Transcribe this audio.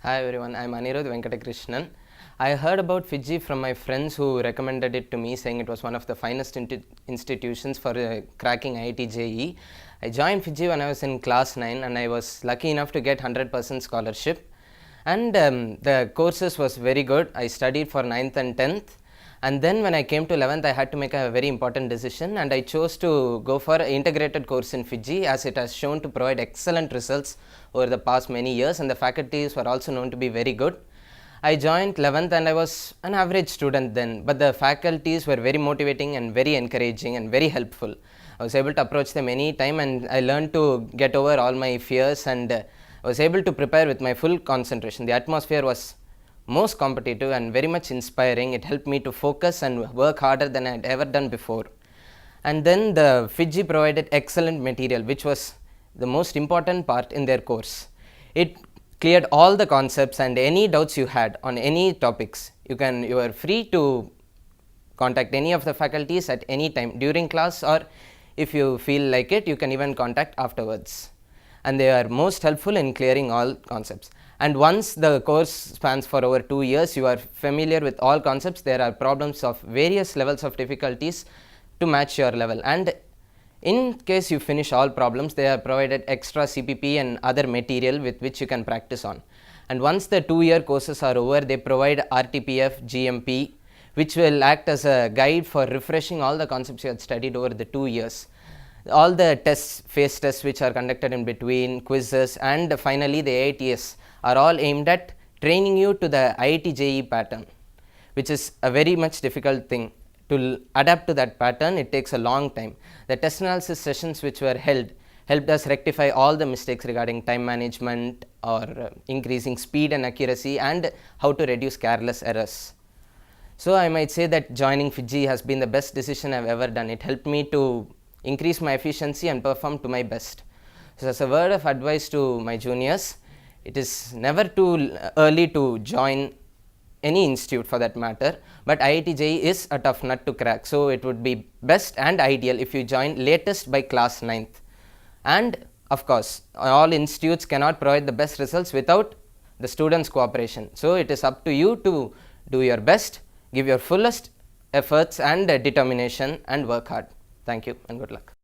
Hi everyone, I'm Anirudh Venkatakrishnan. I heard about Fiji from my friends who recommended it to me, saying it was one of the finest institutions for cracking IIT JEE. I joined Fiji when I was in class 9 and I was lucky enough to get 100% scholarship. And the courses was very good. I studied for 9th and 10th. And then when I came to 11th, I had to make a very important decision and I chose to go for an integrated course in Fiji, as it has shown to provide excellent results over the past many years, and the faculties were also known to be very good. I joined 11th and I was an average student then, but the faculties were very motivating and very encouraging and very helpful. I was able to approach them any time and I learned to get over all my fears, and I was able to prepare with my full concentration. The atmosphere was most competitive and very much inspiring. It helped me to focus and work harder than I had ever done before. And then the Fiji provided excellent material, which was the most important part in their course. It cleared all the concepts and any doubts you had on any topics. You are free to contact any of the faculties at any time during class, or if you feel like it, you can even contact afterwards. And they are most helpful in clearing all concepts. And once the course spans for over 2 years, you are familiar with all concepts. There are problems of various levels of difficulties to match your level, and in case you finish all problems, they have provided extra CPP and other material with which you can practice on. And once the 2-year courses are over, they provide RTPF, GMP, which will act as a guide for refreshing all the concepts you had studied over the 2 years. All the tests, phase tests which are conducted in between, quizzes, and finally the AITS are all aimed at training you to the IIT JEE pattern, which is a very much difficult thing. To adapt to that pattern, it takes a long time. The test analysis sessions which were held helped us rectify all the mistakes regarding time management or increasing speed and accuracy, and how to reduce careless errors. So I might say that joining Fiji has been the best decision I've ever done. It helped me to increase my efficiency and perform to my best. So as a word of advice to my juniors, it is never too early to join any institute for that matter, but IIT JEE is a tough nut to crack. So it would be best and ideal if you join latest by class 9th. And of course, all institutes cannot provide the best results without the students' cooperation. So it is up to you to do your best, give your fullest efforts and determination, and work hard. Thank you and good luck.